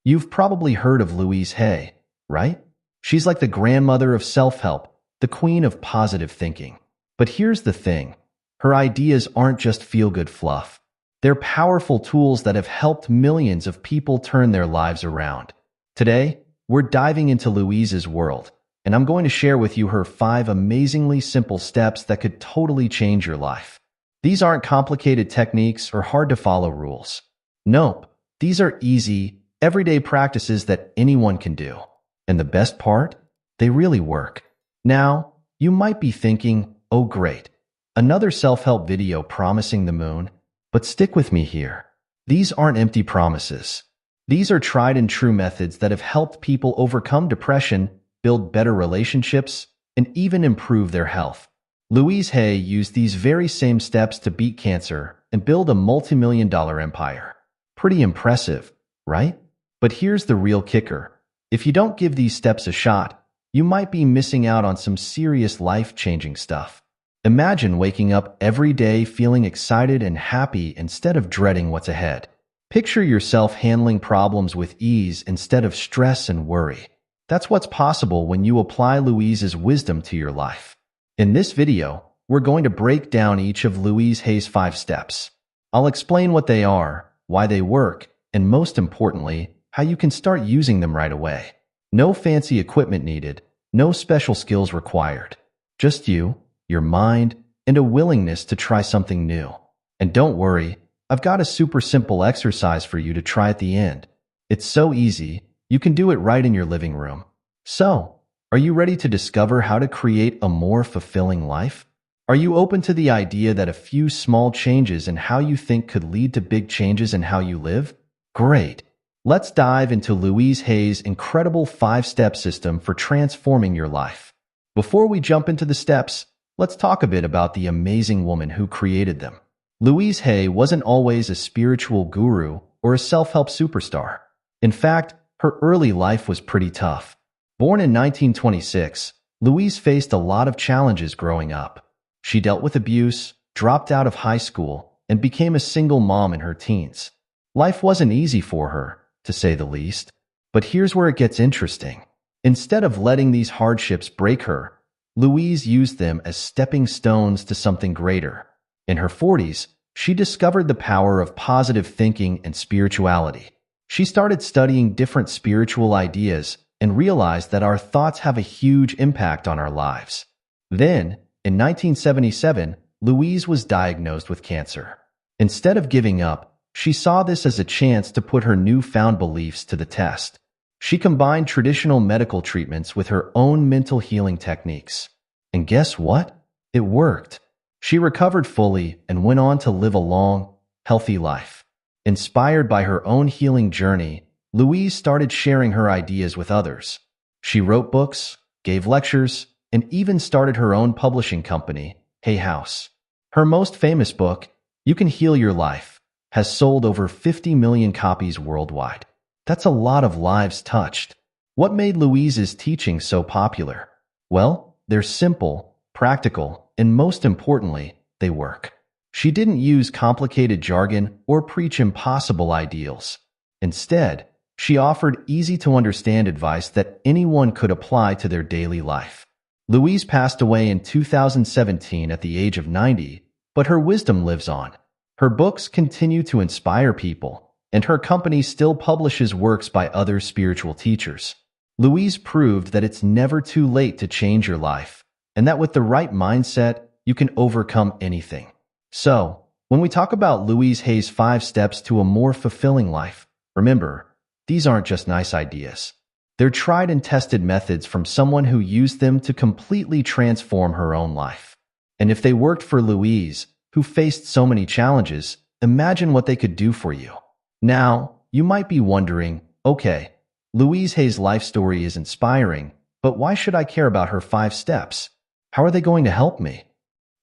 You've probably heard of Louise Hay, right? She's like the grandmother of self-help, the queen of positive thinking. But here's the thing. Her ideas aren't just feel-good fluff. They're powerful tools that have helped millions of people turn their lives around. Today, we're diving into Louise's world, and I'm going to share with you her 5 amazingly simple steps that could totally change your life. These aren't complicated techniques or hard-to-follow rules. Nope, these are easy, everyday practices that anyone can do. And the best part? They really work. Now, you might be thinking, oh great, another self-help video promising the moon. But stick with me here. These aren't empty promises. These are tried and true methods that have helped people overcome depression, build better relationships, and even improve their health. Louise Hay used these very same steps to beat cancer and build a multi-million-dollar empire. Pretty impressive, right? But here's the real kicker. If you don't give these steps a shot, you might be missing out on some serious life-changing stuff. Imagine waking up every day feeling excited and happy instead of dreading what's ahead. Picture yourself handling problems with ease instead of stress and worry. That's what's possible when you apply Louise's wisdom to your life. In this video, we're going to break down each of Louise Hay's 5 steps. I'll explain what they are, why they work, and most importantly, how you can start using them right away. No fancy equipment needed, no special skills required. Just you, your mind, and a willingness to try something new. And don't worry, I've got a super simple exercise for you to try at the end. It's so easy, you can do it right in your living room. So, are you ready to discover how to create a more fulfilling life? Are you open to the idea that a few small changes in how you think could lead to big changes in how you live? Great! Let's dive into Louise Hay's incredible 5-step system for transforming your life. Before we jump into the steps, let's talk a bit about the amazing woman who created them. Louise Hay wasn't always a spiritual guru or a self-help superstar. In fact, her early life was pretty tough. Born in 1926, Louise faced a lot of challenges growing up. She dealt with abuse, dropped out of high school, and became a single mom in her teens. Life wasn't easy for her, to say the least. But here's where it gets interesting. Instead of letting these hardships break her, Louise used them as stepping stones to something greater. In her 40s, she discovered the power of positive thinking and spirituality. She started studying different spiritual ideas and realized that our thoughts have a huge impact on our lives. Then, in 1977, Louise was diagnosed with cancer. Instead of giving up, she saw this as a chance to put her newfound beliefs to the test. She combined traditional medical treatments with her own mental healing techniques. And guess what? It worked. She recovered fully and went on to live a long, healthy life. Inspired by her own healing journey, Louise started sharing her ideas with others. She wrote books, gave lectures, and even started her own publishing company, Hay House. Her most famous book, You Can Heal Your Life, has sold over 50 million copies worldwide. That's a lot of lives touched. What made Louise's teaching so popular? Well, they're simple, practical, and most importantly, they work. She didn't use complicated jargon or preach impossible ideals. Instead, she offered easy-to-understand advice that anyone could apply to their daily life. Louise passed away in 2017 at the age of 90, but her wisdom lives on. Her books continue to inspire people, and her company still publishes works by other spiritual teachers. Louise proved that it's never too late to change your life, and that with the right mindset, you can overcome anything. So, when we talk about Louise Hay's 5 steps to a more fulfilling life, remember, these aren't just nice ideas. They're tried and tested methods from someone who used them to completely transform her own life. And if they worked for Louise, who faced so many challenges, imagine what they could do for you. Now, you might be wondering, okay, Louise Hay's life story is inspiring, but why should I care about her 5 steps? How are they going to help me?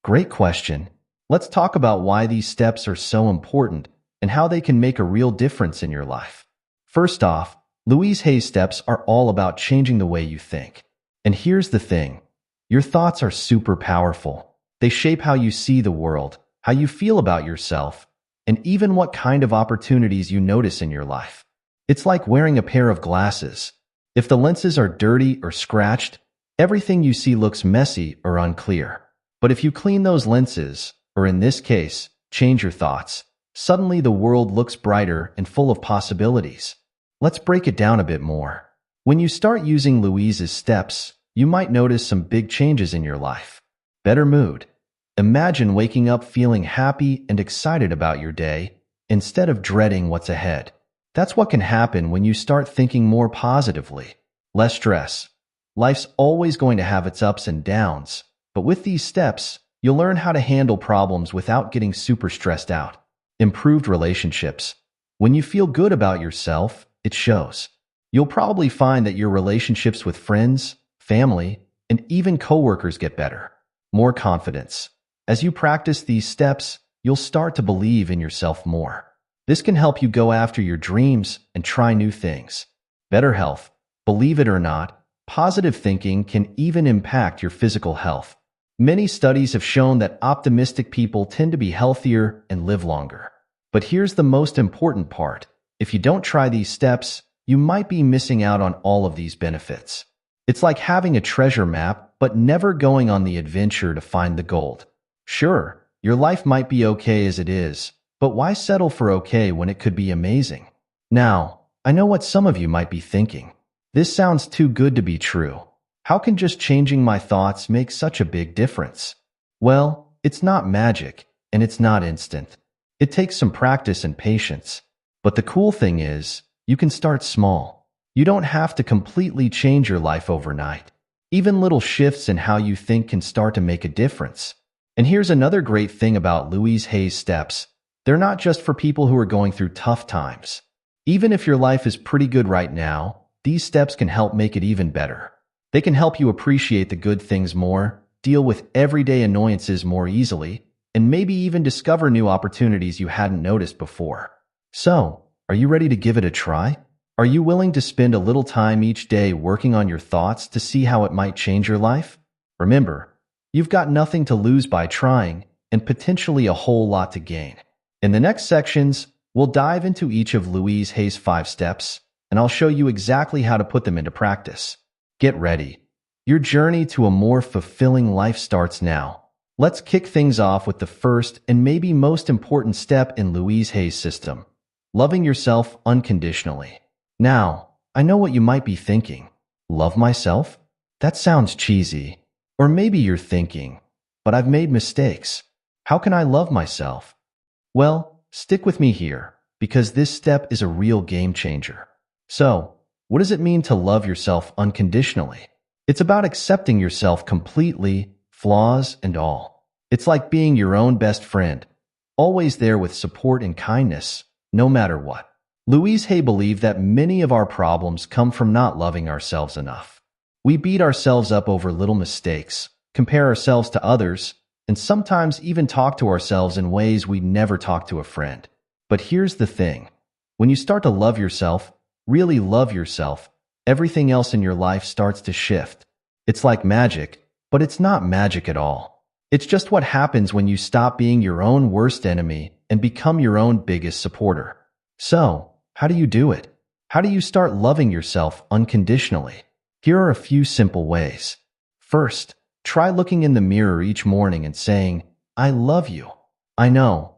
Great question. Let's talk about why these steps are so important and how they can make a real difference in your life. First off, Louise Hay's steps are all about changing the way you think. And here's the thing. Your thoughts are super powerful. They shape how you see the world, how you feel about yourself, and even what kind of opportunities you notice in your life. It's like wearing a pair of glasses. If the lenses are dirty or scratched, everything you see looks messy or unclear. But if you clean those lenses, or in this case, change your thoughts, suddenly the world looks brighter and full of possibilities. Let's break it down a bit more. When you start using Louise's steps, you might notice some big changes in your life. Better mood. Imagine waking up feeling happy and excited about your day instead of dreading what's ahead. That's what can happen when you start thinking more positively. Less stress. Life's always going to have its ups and downs, but with these steps, you'll learn how to handle problems without getting super stressed out. Improved relationships. When you feel good about yourself, it shows. You'll probably find that your relationships with friends, family, and even coworkers get better. More confidence. As you practice these steps, you'll start to believe in yourself more. This can help you go after your dreams and try new things. Better health. Believe it or not, positive thinking can even impact your physical health. Many studies have shown that optimistic people tend to be healthier and live longer. But here's the most important part. If you don't try these steps, you might be missing out on all of these benefits. It's like having a treasure map, but never going on the adventure to find the gold. Sure, your life might be okay as it is, but why settle for okay when it could be amazing? Now, I know what some of you might be thinking. This sounds too good to be true. How can just changing my thoughts make such a big difference? Well, it's not magic, and it's not instant. It takes some practice and patience. But the cool thing is, you can start small. You don't have to completely change your life overnight. Even little shifts in how you think can start to make a difference. And here's another great thing about Louise Hay's steps. They're not just for people who are going through tough times. Even if your life is pretty good right now, these steps can help make it even better. They can help you appreciate the good things more, deal with everyday annoyances more easily, and maybe even discover new opportunities you hadn't noticed before. So, are you ready to give it a try? Are you willing to spend a little time each day working on your thoughts to see how it might change your life? Remember, you've got nothing to lose by trying, and potentially a whole lot to gain. In the next sections, we'll dive into each of Louise Hay's 5 steps, and I'll show you exactly how to put them into practice. Get ready. Your journey to a more fulfilling life starts now. Let's kick things off with the first and maybe most important step in Louise Hay's system: loving yourself unconditionally. Now, I know what you might be thinking. Love myself? That sounds cheesy. Or maybe you're thinking, but I've made mistakes. How can I love myself? Well, stick with me here, because this step is a real game changer. So, what does it mean to love yourself unconditionally? It's about accepting yourself completely, flaws and all. It's like being your own best friend, always there with support and kindness, no matter what. Louise Hay believed that many of our problems come from not loving ourselves enough. We beat ourselves up over little mistakes, compare ourselves to others, and sometimes even talk to ourselves in ways we'd never talk to a friend. But here's the thing. When you start to love yourself, really love yourself, everything else in your life starts to shift. It's like magic, but it's not magic at all. It's just what happens when you stop being your own worst enemy and become your own biggest supporter. So, how do you do it? How do you start loving yourself unconditionally? Here are a few simple ways. First, try looking in the mirror each morning and saying, "I love you." I know,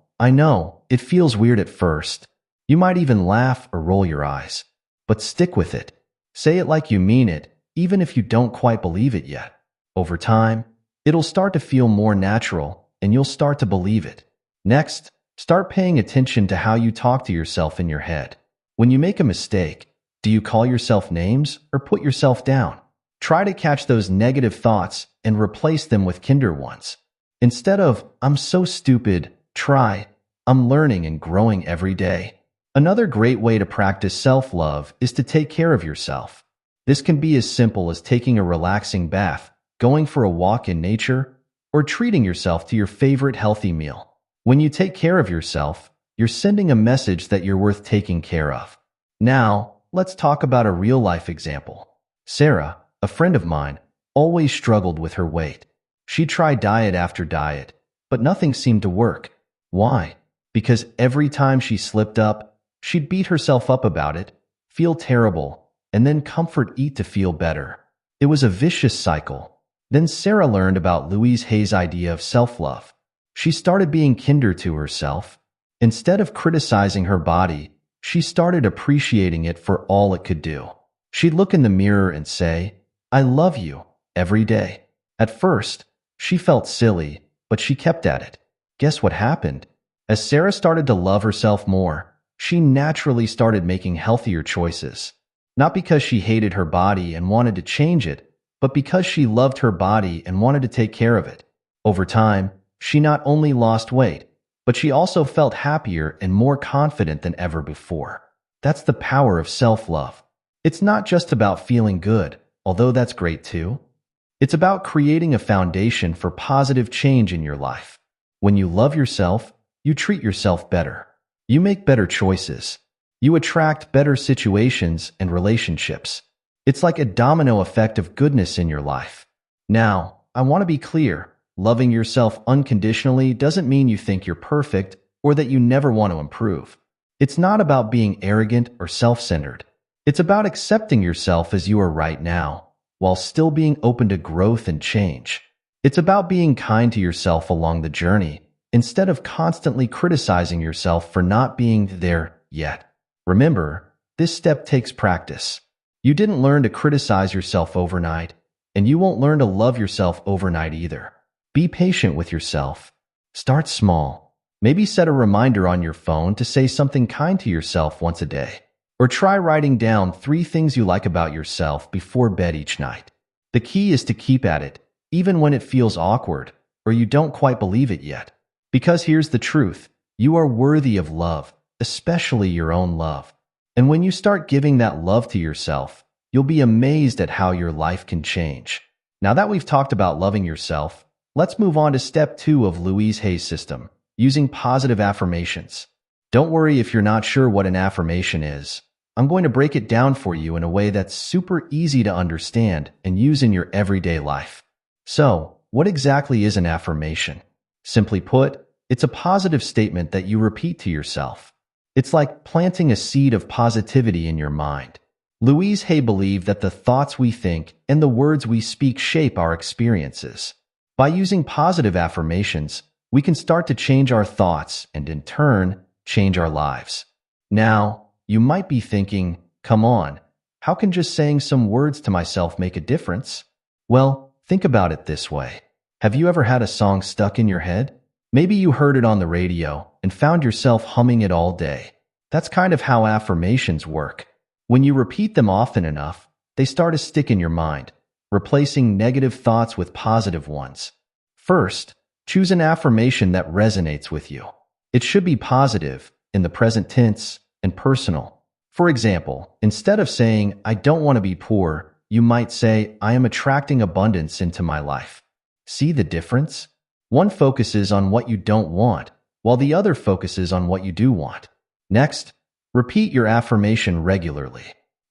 it feels weird at first. You might even laugh or roll your eyes. But stick with it. Say it like you mean it, even if you don't quite believe it yet. Over time, it'll start to feel more natural, and you'll start to believe it. Next, start paying attention to how you talk to yourself in your head. When you make a mistake, do you call yourself names or put yourself down? Try to catch those negative thoughts and replace them with kinder ones. Instead of, "I'm so stupid," try, "I'm learning and growing every day." Another great way to practice self-love is to take care of yourself. This can be as simple as taking a relaxing bath, going for a walk in nature, or treating yourself to your favorite healthy meal. When you take care of yourself, you're sending a message that you're worth taking care of. Now, let's talk about a real-life example. Sarah, a friend of mine, always struggled with her weight. She tried diet after diet, but nothing seemed to work. Why? Because every time she slipped up, she'd beat herself up about it, feel terrible, and then comfort eat to feel better. It was a vicious cycle. Then Sarah learned about Louise Hay's idea of self-love. She started being kinder to herself. Instead of criticizing her body, she started appreciating it for all it could do. She'd look in the mirror and say, "I love you," every day. At first, she felt silly, but she kept at it. Guess what happened? As Sarah started to love herself more, she naturally started making healthier choices. Not because she hated her body and wanted to change it, but because she loved her body and wanted to take care of it. Over time, she not only lost weight, but she also felt happier and more confident than ever before. That's the power of self-love. It's not just about feeling good, although that's great too. It's about creating a foundation for positive change in your life. When you love yourself, you treat yourself better. You make better choices. You attract better situations and relationships. It's like a domino effect of goodness in your life. Now, I want to be clear. Loving yourself unconditionally doesn't mean you think you're perfect or that you never want to improve. It's not about being arrogant or self-centered. It's about accepting yourself as you are right now, while still being open to growth and change. It's about being kind to yourself along the journey, instead of constantly criticizing yourself for not being there yet. Remember, this step takes practice. You didn't learn to criticize yourself overnight, and you won't learn to love yourself overnight either. Be patient with yourself. Start small. Maybe set a reminder on your phone to say something kind to yourself once a day. Or try writing down 3 things you like about yourself before bed each night. The key is to keep at it, even when it feels awkward, or you don't quite believe it yet. Because here's the truth, you are worthy of love, especially your own love. And when you start giving that love to yourself, you'll be amazed at how your life can change. Now that we've talked about loving yourself, let's move on to step 2 of Louise Hay's system, using positive affirmations. Don't worry if you're not sure what an affirmation is. I'm going to break it down for you in a way that's super easy to understand and use in your everyday life. So, what exactly is an affirmation? Simply put, it's a positive statement that you repeat to yourself. It's like planting a seed of positivity in your mind. Louise Hay believed that the thoughts we think and the words we speak shape our experiences. By using positive affirmations, we can start to change our thoughts and, in turn, change our lives. Now, you might be thinking, come on, how can just saying some words to myself make a difference? Well, think about it this way. Have you ever had a song stuck in your head? Maybe you heard it on the radio and found yourself humming it all day. That's kind of how affirmations work. When you repeat them often enough, they start to stick in your mind, replacing negative thoughts with positive ones. First, choose an affirmation that resonates with you. It should be positive, in the present tense, and personal. For example, instead of saying, "I don't want to be poor," you might say, "I am attracting abundance into my life." See the difference? One focuses on what you don't want, while the other focuses on what you do want. Next, repeat your affirmation regularly.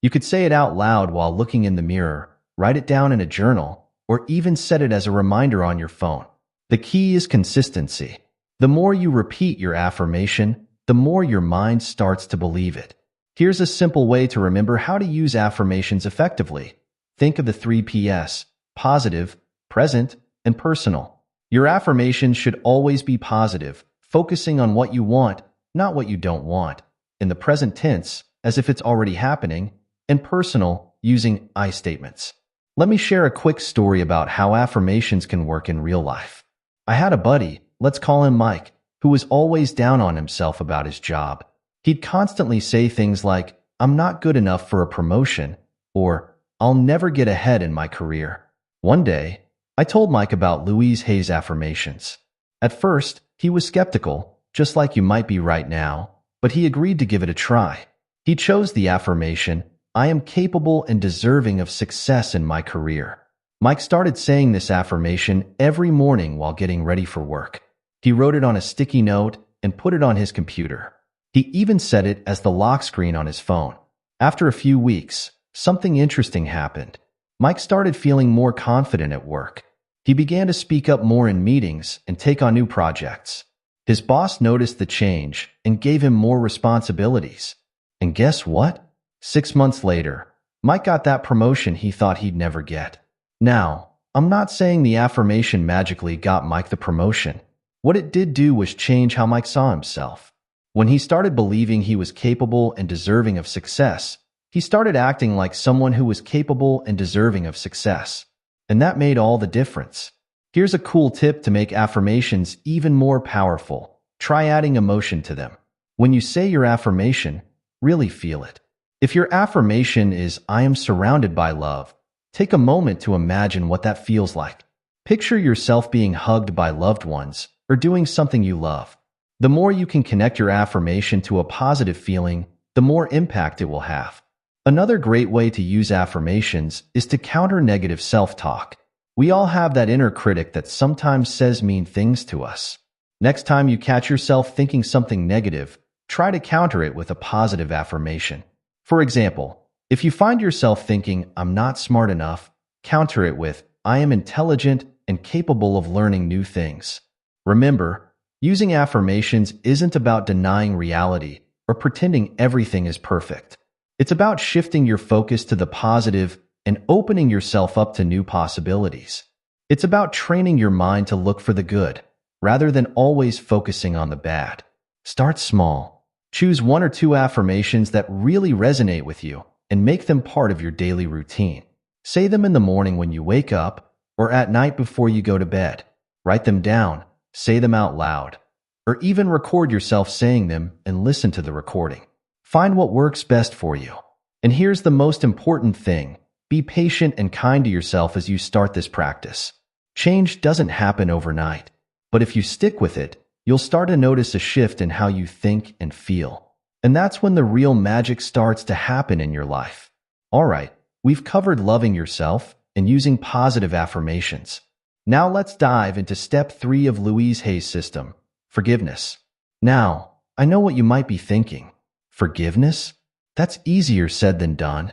You could say it out loud while looking in the mirror, write it down in a journal, or even set it as a reminder on your phone. The key is consistency. The more you repeat your affirmation, the more your mind starts to believe it. Here's a simple way to remember how to use affirmations effectively. Think of the 3 Ps: positive, present, and personal. Your affirmations should always be positive, focusing on what you want, not what you don't want. In the present tense, as if it's already happening, and personal, using I statements. Let me share a quick story about how affirmations can work in real life. I had a buddy, let's call him Mike, who was always down on himself about his job. He'd constantly say things like, "I'm not good enough for a promotion," or "I'll never get ahead in my career." One day, I told Mike about Louise Hay's affirmations. At first, he was skeptical, just like you might be right now, but he agreed to give it a try. He chose the affirmation, "I am capable and deserving of success in my career." Mike started saying this affirmation every morning while getting ready for work. He wrote it on a sticky note and put it on his computer. He even set it as the lock screen on his phone. After a few weeks, something interesting happened. Mike started feeling more confident at work. He began to speak up more in meetings and take on new projects. His boss noticed the change and gave him more responsibilities. And guess what? 6 months later, Mike got that promotion he thought he'd never get. Now, I'm not saying the affirmation magically got Mike the promotion. What it did do was change how Mike saw himself. When he started believing he was capable and deserving of success, he started acting like someone who was capable and deserving of success. And that made all the difference. Here's a cool tip to make affirmations even more powerful. Try adding emotion to them. When you say your affirmation, really feel it. If your affirmation is, "I am surrounded by love," take a moment to imagine what that feels like. Picture yourself being hugged by loved ones or doing something you love. The more you can connect your affirmation to a positive feeling, the more impact it will have. Another great way to use affirmations is to counter negative self-talk. We all have that inner critic that sometimes says mean things to us. Next time you catch yourself thinking something negative, try to counter it with a positive affirmation. For example, if you find yourself thinking, "I'm not smart enough," counter it with, "I am intelligent and capable of learning new things." Remember, using affirmations isn't about denying reality or pretending everything is perfect. It's about shifting your focus to the positive and opening yourself up to new possibilities. It's about training your mind to look for the good, rather than always focusing on the bad. Start small. Choose 1 or 2 affirmations that really resonate with you and make them part of your daily routine. Say them in the morning when you wake up or at night before you go to bed. Write them down, say them out loud, or even record yourself saying them and listen to the recording. Find what works best for you. And here's the most important thing. Be patient and kind to yourself as you start this practice. Change doesn't happen overnight, but if you stick with it, you'll start to notice a shift in how you think and feel. And that's when the real magic starts to happen in your life. All right, we've covered loving yourself and using positive affirmations. Now let's dive into step 3 of Louise Hay's system, forgiveness. Now, I know what you might be thinking. Forgiveness? That's easier said than done.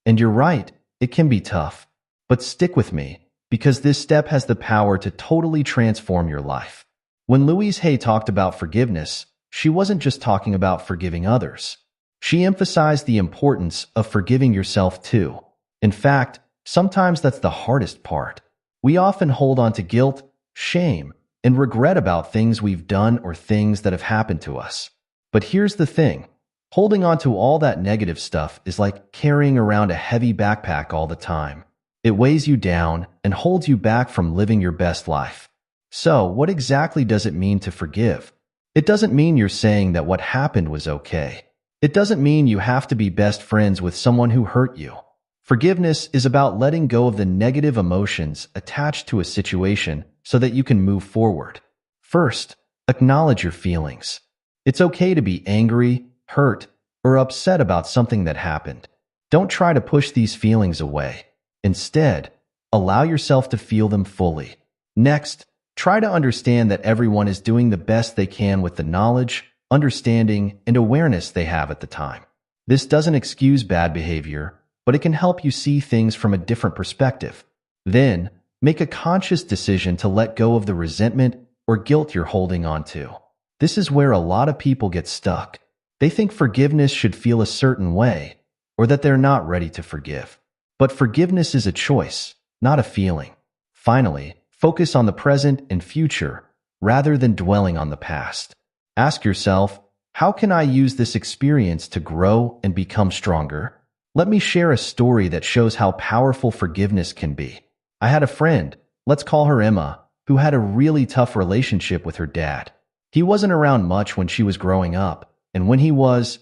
And you're right, it can be tough. But stick with me, because this step has the power to totally transform your life. When Louise Hay talked about forgiveness, she wasn't just talking about forgiving others. She emphasized the importance of forgiving yourself too. In fact, sometimes that's the hardest part. We often hold on to guilt, shame, and regret about things we've done or things that have happened to us. But here's the thing. Holding on to all that negative stuff is like carrying around a heavy backpack all the time. It weighs you down and holds you back from living your best life. So, what exactly does it mean to forgive? It doesn't mean you're saying that what happened was okay. It doesn't mean you have to be best friends with someone who hurt you. Forgiveness is about letting go of the negative emotions attached to a situation so that you can move forward. First, acknowledge your feelings. It's okay to be angry, hurt, or upset about something that happened. Don't try to push these feelings away. Instead, allow yourself to feel them fully. Next, try to understand that everyone is doing the best they can with the knowledge, understanding, and awareness they have at the time. This doesn't excuse bad behavior, but it can help you see things from a different perspective. Then, make a conscious decision to let go of the resentment or guilt you're holding on to. This is where a lot of people get stuck. They think forgiveness should feel a certain way, or that they're not ready to forgive. But forgiveness is a choice, not a feeling. Finally, focus on the present and future rather than dwelling on the past. Ask yourself, how can I use this experience to grow and become stronger? Let me share a story that shows how powerful forgiveness can be. I had a friend, let's call her Emma, who had a really tough relationship with her dad. He wasn't around much when she was growing up, and when he was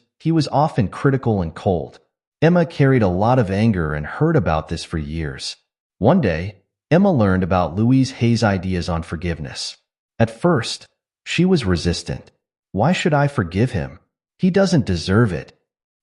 often critical and cold. Emma carried a lot of anger and heard about this for years. One day, Emma learned about Louise Hay's ideas on forgiveness. At first, she was resistant. Why should I forgive him? He doesn't deserve it.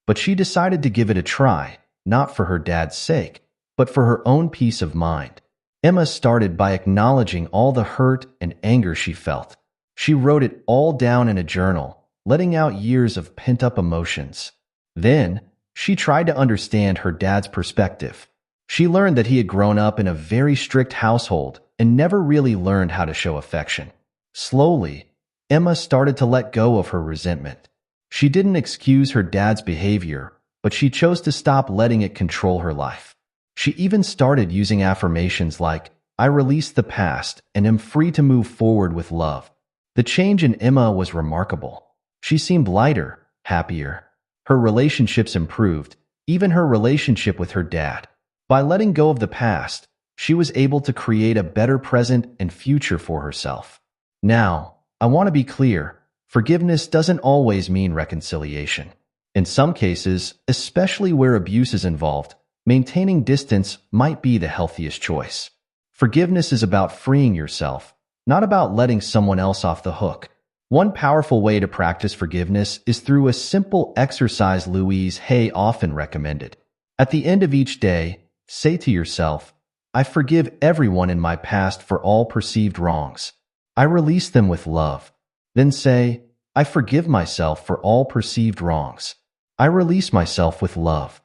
But she decided to give it a try, not for her dad's sake, but for her own peace of mind. Emma started by acknowledging all the hurt and anger she felt. She wrote it all down in a journal, letting out years of pent-up emotions. Then, she tried to understand her dad's perspective. She learned that he had grown up in a very strict household and never really learned how to show affection. Slowly, Emma started to let go of her resentment. She didn't excuse her dad's behavior, but she chose to stop letting it control her life. She even started using affirmations like, "I release the past and am free to move forward with love." The change in Emma was remarkable. She seemed lighter, happier. Her relationships improved, even her relationship with her dad. By letting go of the past, she was able to create a better present and future for herself. Now, I want to be clear, forgiveness doesn't always mean reconciliation. In some cases, especially where abuse is involved, maintaining distance might be the healthiest choice. Forgiveness is about freeing yourself, not about letting someone else off the hook. One powerful way to practice forgiveness is through a simple exercise Louise Hay often recommended. At the end of each day, say to yourself, "I forgive everyone in my past for all perceived wrongs. I release them with love." Then say, "I forgive myself for all perceived wrongs. I release myself with love."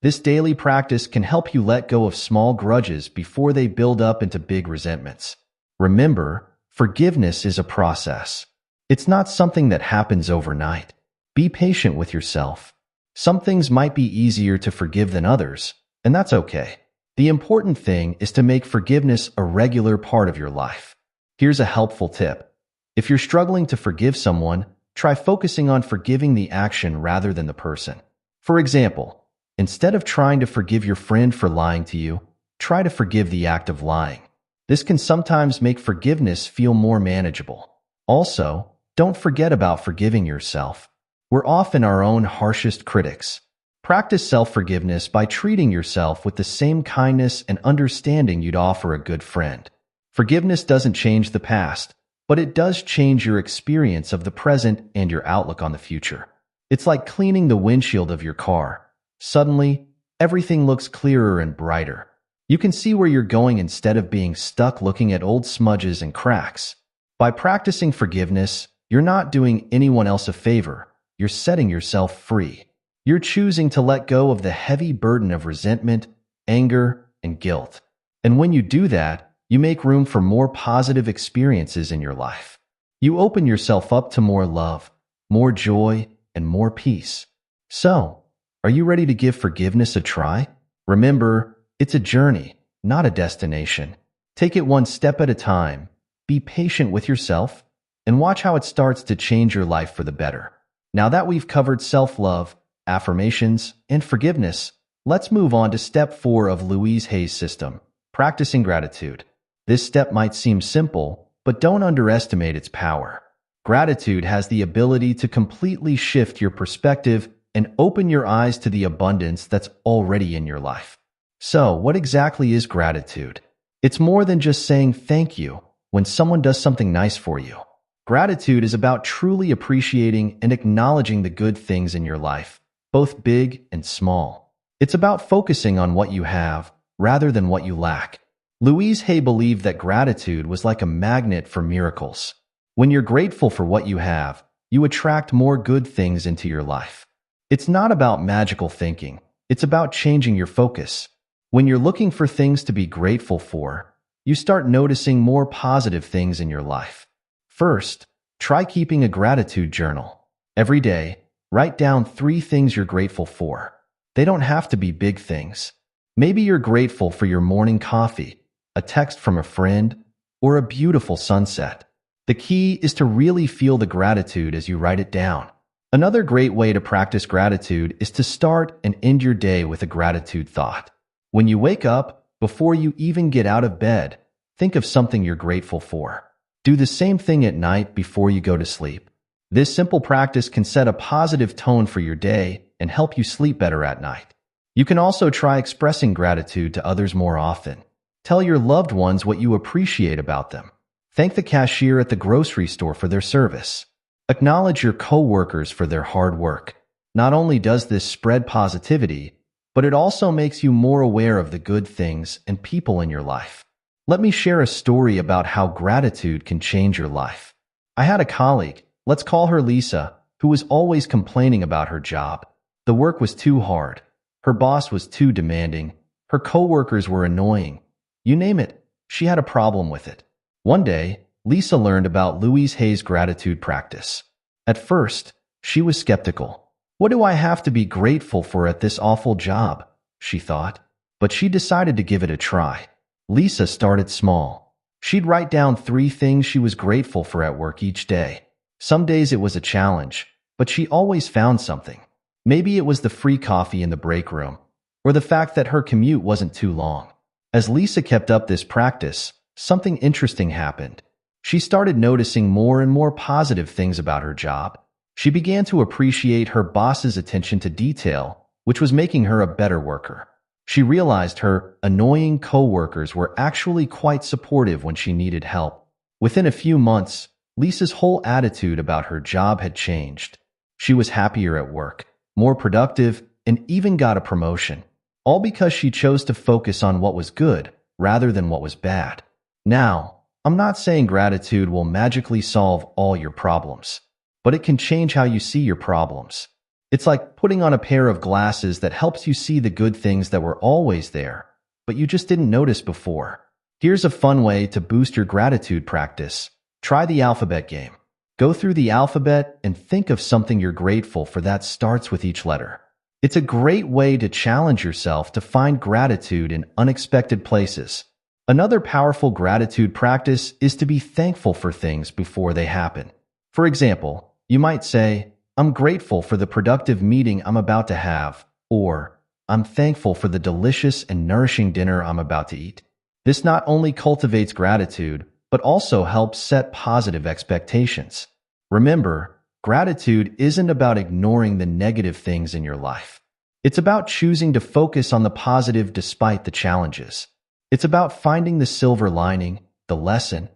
This daily practice can help you let go of small grudges before they build up into big resentments. Remember, forgiveness is a process. It's not something that happens overnight. Be patient with yourself. Some things might be easier to forgive than others, and that's okay. The important thing is to make forgiveness a regular part of your life. Here's a helpful tip. If you're struggling to forgive someone, try focusing on forgiving the action rather than the person. For example, instead of trying to forgive your friend for lying to you, try to forgive the act of lying. This can sometimes make forgiveness feel more manageable. Also, don't forget about forgiving yourself. We're often our own harshest critics. Practice self-forgiveness by treating yourself with the same kindness and understanding you'd offer a good friend. Forgiveness doesn't change the past, but it does change your experience of the present and your outlook on the future. It's like cleaning the windshield of your car. Suddenly, everything looks clearer and brighter. You can see where you're going instead of being stuck looking at old smudges and cracks. By practicing forgiveness, you're not doing anyone else a favor. You're setting yourself free. You're choosing to let go of the heavy burden of resentment, anger, and guilt. And when you do that, you make room for more positive experiences in your life. You open yourself up to more love, more joy, and more peace. So, are you ready to give forgiveness a try? Remember, it's a journey, not a destination. Take it one step at a time. Be patient with yourself, and watch how it starts to change your life for the better. Now that we've covered self-love, affirmations, and forgiveness, let's move on to step 4 of Louise Hay's system, practicing gratitude. This step might seem simple, but don't underestimate its power. Gratitude has the ability to completely shift your perspective and open your eyes to the abundance that's already in your life. So, what exactly is gratitude? It's more than just saying thank you when someone does something nice for you. Gratitude is about truly appreciating and acknowledging the good things in your life, both big and small. It's about focusing on what you have rather than what you lack. Louise Hay believed that gratitude was like a magnet for miracles. When you're grateful for what you have, you attract more good things into your life. It's not about magical thinking. It's about changing your focus. When you're looking for things to be grateful for, you start noticing more positive things in your life. First, try keeping a gratitude journal. Every day, write down 3 things you're grateful for. They don't have to be big things. Maybe you're grateful for your morning coffee, a text from a friend, or a beautiful sunset. The key is to really feel the gratitude as you write it down. Another great way to practice gratitude is to start and end your day with a gratitude thought. When you wake up, before you even get out of bed, think of something you're grateful for. Do the same thing at night before you go to sleep. This simple practice can set a positive tone for your day and help you sleep better at night. You can also try expressing gratitude to others more often. Tell your loved ones what you appreciate about them. Thank the cashier at the grocery store for their service. Acknowledge your coworkers for their hard work. Not only does this spread positivity, but it also makes you more aware of the good things and people in your life. Let me share a story about how gratitude can change your life. I had a colleague, let's call her Lisa, who was always complaining about her job. The work was too hard. Her boss was too demanding. Her coworkers were annoying. You name it, she had a problem with it. One day, Lisa learned about Louise Hay's gratitude practice. At first, she was skeptical. What do I have to be grateful for at this awful job? She thought. But she decided to give it a try. Lisa started small. She'd write down 3 things she was grateful for at work each day. Some days it was a challenge, but she always found something. Maybe it was the free coffee in the break room, or the fact that her commute wasn't too long. As Lisa kept up this practice, something interesting happened. She started noticing more and more positive things about her job. She began to appreciate her boss's attention to detail, which was making her a better worker. She realized her annoying coworkers were actually quite supportive when she needed help. Within a few months, Lisa's whole attitude about her job had changed. She was happier at work, more productive, and even got a promotion, all because she chose to focus on what was good rather than what was bad. Now, I'm not saying gratitude will magically solve all your problems, but it can change how you see your problems. It's like putting on a pair of glasses that helps you see the good things that were always there, but you just didn't notice before. Here's a fun way to boost your gratitude practice. Try the alphabet game. Go through the alphabet and think of something you're grateful for that starts with each letter. It's a great way to challenge yourself to find gratitude in unexpected places. Another powerful gratitude practice is to be thankful for things before they happen. For example, you might say, "I'm grateful for the productive meeting I'm about to have," or "I'm thankful for the delicious and nourishing dinner I'm about to eat." This not only cultivates gratitude, but also helps set positive expectations. Remember, gratitude isn't about ignoring the negative things in your life. It's about choosing to focus on the positive despite the challenges. It's about finding the silver lining, the lesson,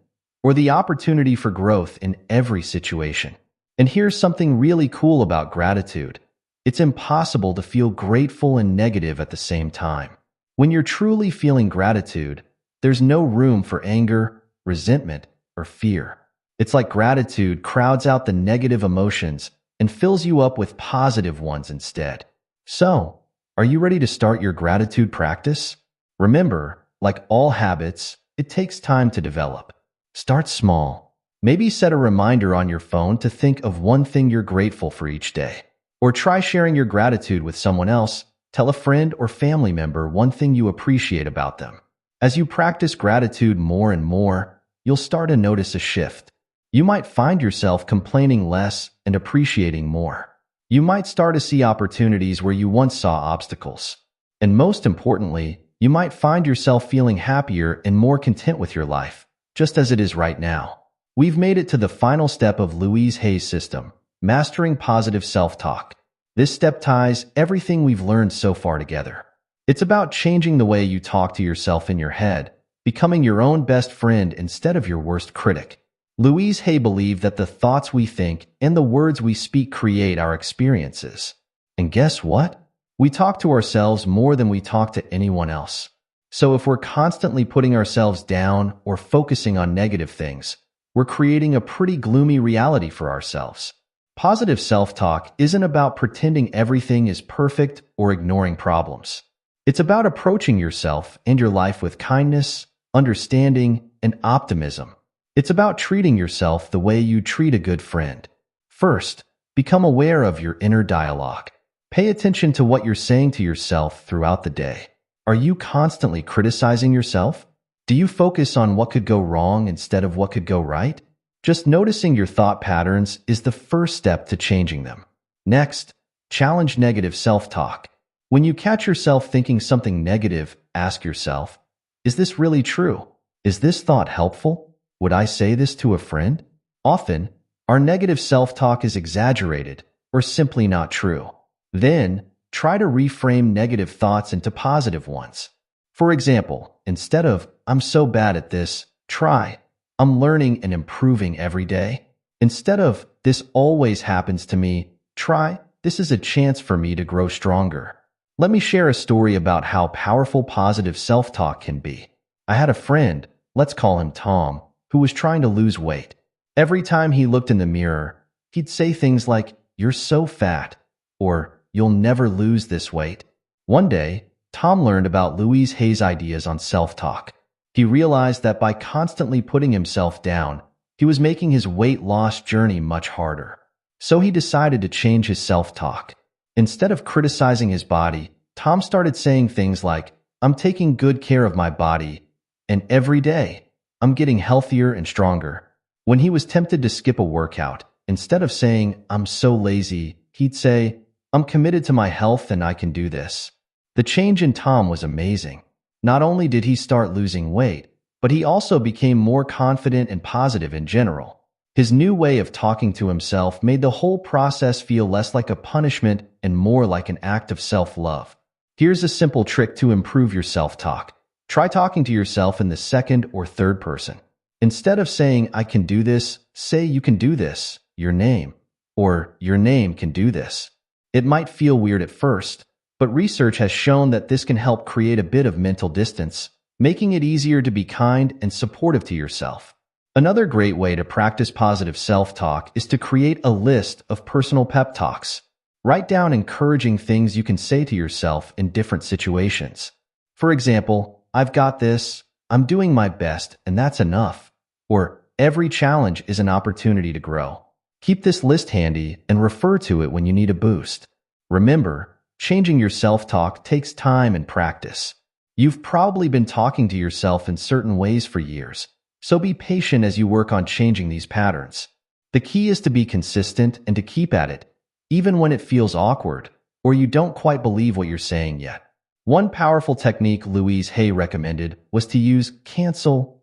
or the opportunity for growth in every situation. And here's something really cool about gratitude. It's impossible to feel grateful and negative at the same time. When you're truly feeling gratitude, there's no room for anger, resentment, or fear. It's like gratitude crowds out the negative emotions and fills you up with positive ones instead. So, are you ready to start your gratitude practice? Remember, like all habits, it takes time to develop. Start small. Maybe set a reminder on your phone to think of one thing you're grateful for each day. Or try sharing your gratitude with someone else. Tell a friend or family member one thing you appreciate about them. As you practice gratitude more and more, you'll start to notice a shift. You might find yourself complaining less and appreciating more. You might start to see opportunities where you once saw obstacles. And most importantly, you might find yourself feeling happier and more content with your life, just as it is right now. We've made it to the final step of Louise Hay's system, mastering positive self-talk. This step ties everything we've learned so far together. It's about changing the way you talk to yourself in your head, becoming your own best friend instead of your worst critic. Louise Hay believed that the thoughts we think and the words we speak create our experiences. And guess what? We talk to ourselves more than we talk to anyone else. So if we're constantly putting ourselves down or focusing on negative things, we're creating a pretty gloomy reality for ourselves. Positive self-talk isn't about pretending everything is perfect or ignoring problems. It's about approaching yourself and your life with kindness, understanding, and optimism. It's about treating yourself the way you treat a good friend. First, become aware of your inner dialogue. Pay attention to what you're saying to yourself throughout the day. Are you constantly criticizing yourself? Do you focus on what could go wrong instead of what could go right? Just noticing your thought patterns is the first step to changing them. Next, challenge negative self-talk. When you catch yourself thinking something negative, ask yourself, is this really true? Is this thought helpful? Would I say this to a friend? Often, our negative self-talk is exaggerated or simply not true. Then, try to reframe negative thoughts into positive ones. For example, instead of, "I'm so bad at this," try, "I'm learning and improving every day." Instead of, "This always happens to me," try, "This is a chance for me to grow stronger." Let me share a story about how powerful positive self-talk can be. I had a friend, let's call him Tom, who was trying to lose weight. Every time he looked in the mirror, he'd say things like, "You're so fat," or "You'll never lose this weight." One day, Tom learned about Louise Hay's ideas on self-talk. He realized that by constantly putting himself down, he was making his weight loss journey much harder. So he decided to change his self-talk. Instead of criticizing his body, Tom started saying things like, I'm taking good care of my body, and every day, I'm getting healthier and stronger. When he was tempted to skip a workout, instead of saying, I'm so lazy, he'd say, I'm committed to my health and I can do this. The change in Tom was amazing. Not only did he start losing weight, but he also became more confident and positive in general. His new way of talking to himself made the whole process feel less like a punishment and more like an act of self-love. Here's a simple trick to improve your self-talk. Try talking to yourself in the second or third person. Instead of saying, I can do this, say you can do this, your name, or your name can do this. It might feel weird at first, but research has shown that this can help create a bit of mental distance, making it easier to be kind and supportive to yourself. Another great way to practice positive self-talk is to create a list of personal pep talks. Write down encouraging things you can say to yourself in different situations. For example, I've got this, I'm doing my best, and that's enough. Or, every challenge is an opportunity to grow. Keep this list handy and refer to it when you need a boost. Remember, changing your self-talk takes time and practice. You've probably been talking to yourself in certain ways for years, so be patient as you work on changing these patterns. The key is to be consistent and to keep at it, even when it feels awkward or you don't quite believe what you're saying yet. One powerful technique Louise Hay recommended was to use cancel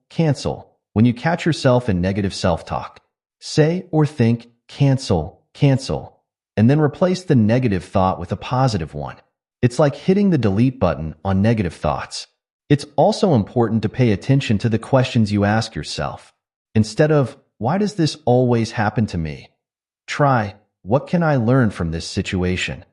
when you catch yourself in negative self-talk. Say or think cancel, and then replace the negative thought with a positive one. It's like hitting the delete button on negative thoughts. It's also important to pay attention to the questions you ask yourself. Instead of, why does this always happen to me? Try, what can I learn from this situation?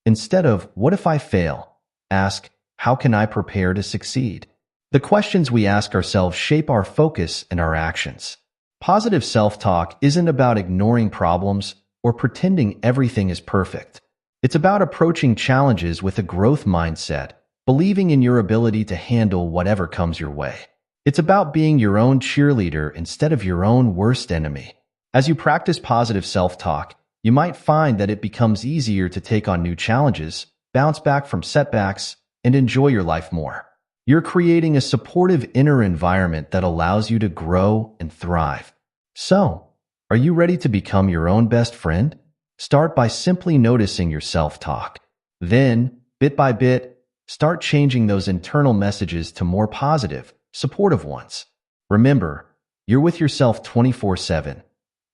Instead of, what if I fail? Ask, how can I prepare to succeed? The questions we ask ourselves shape our focus and our actions. Positive self-talk isn't about ignoring problems or pretending everything is perfect. It's about approaching challenges with a growth mindset, believing in your ability to handle whatever comes your way. It's about being your own cheerleader instead of your own worst enemy. As you practice positive self-talk, you might find that it becomes easier to take on new challenges, bounce back from setbacks, and enjoy your life more. You're creating a supportive inner environment that allows you to grow and thrive. So, are you ready to become your own best friend? Start by simply noticing your self-talk. Then, bit by bit, start changing those internal messages to more positive, supportive ones. Remember, you're with yourself 24/7.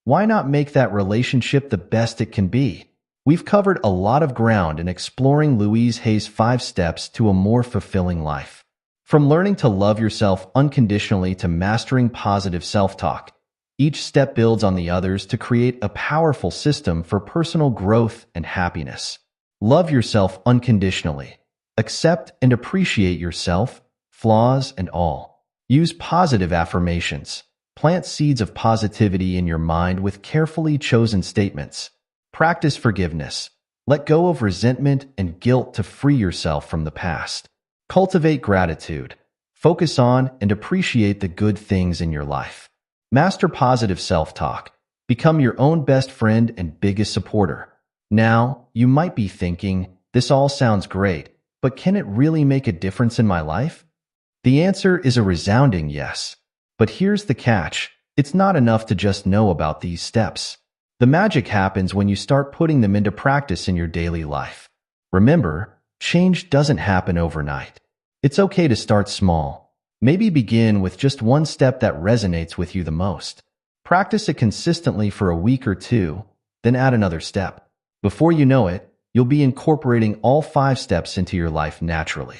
Why not make that relationship the best it can be? We've covered a lot of ground in exploring Louise Hay's 5 steps to a more fulfilling life. From learning to love yourself unconditionally to mastering positive self-talk, each step builds on the others to create a powerful system for personal growth and happiness. Love yourself unconditionally. Accept and appreciate yourself, flaws and all. Use positive affirmations. Plant seeds of positivity in your mind with carefully chosen statements. Practice forgiveness. Let go of resentment and guilt to free yourself from the past. Cultivate gratitude. Focus on and appreciate the good things in your life. Master positive self-talk. Become your own best friend and biggest supporter. Now, you might be thinking, this all sounds great, but can it really make a difference in my life? The answer is a resounding yes. But here's the catch. It's not enough to just know about these steps. The magic happens when you start putting them into practice in your daily life. Remember, change doesn't happen overnight. It's okay to start small. Maybe begin with just one step that resonates with you the most. Practice it consistently for a week or two, then add another step. Before you know it, you'll be incorporating all 5 steps into your life naturally.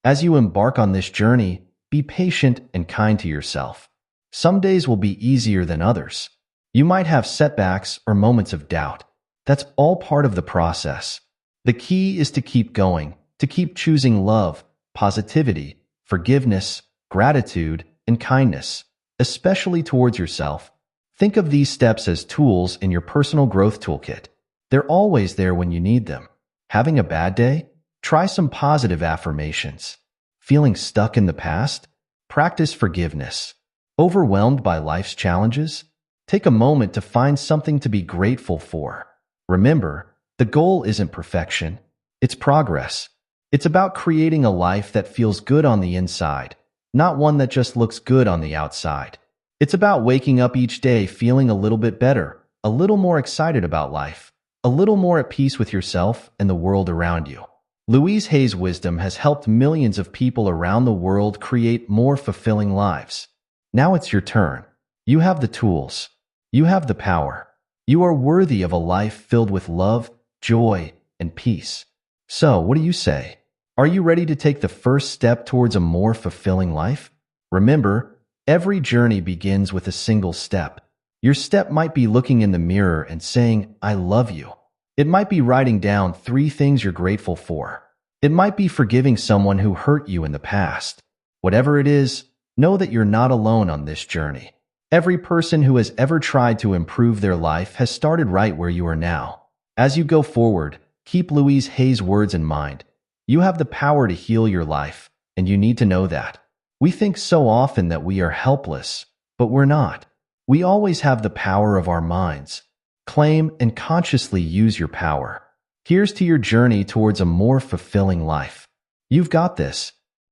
As you embark on this journey, be patient and kind to yourself. Some days will be easier than others. You might have setbacks or moments of doubt. That's all part of the process. The key is to keep going, to keep choosing love, positivity, forgiveness, gratitude, and kindness, especially towards yourself. Think of these steps as tools in your personal growth toolkit. They're always there when you need them. Having a bad day? Try some positive affirmations. Feeling stuck in the past? Practice forgiveness. Overwhelmed by life's challenges? Take a moment to find something to be grateful for. Remember, The goal isn't perfection, it's progress. It's about creating a life that feels good on the inside, not one that just looks good on the outside. It's about waking up each day feeling a little bit better, a little more excited about life, a little more at peace with yourself and the world around you. Louise Hay's wisdom has helped millions of people around the world create more fulfilling lives. Now it's your turn. You have the tools. You have the power. You are worthy of a life filled with love, joy, and peace. So, what do you say? Are you ready to take the first step towards a more fulfilling life? Remember, every journey begins with a single step. Your step might be looking in the mirror and saying, I love you. It might be writing down 3 things you're grateful for. It might be forgiving someone who hurt you in the past. Whatever it is, know that you're not alone on this journey. Every person who has ever tried to improve their life has started right where you are now. As you go forward, keep Louise Hay's words in mind. You have the power to heal your life, and you need to know that. We think so often that we are helpless, but we're not. We always have the power of our minds. Claim and consciously use your power. Here's to your journey towards a more fulfilling life. You've got this.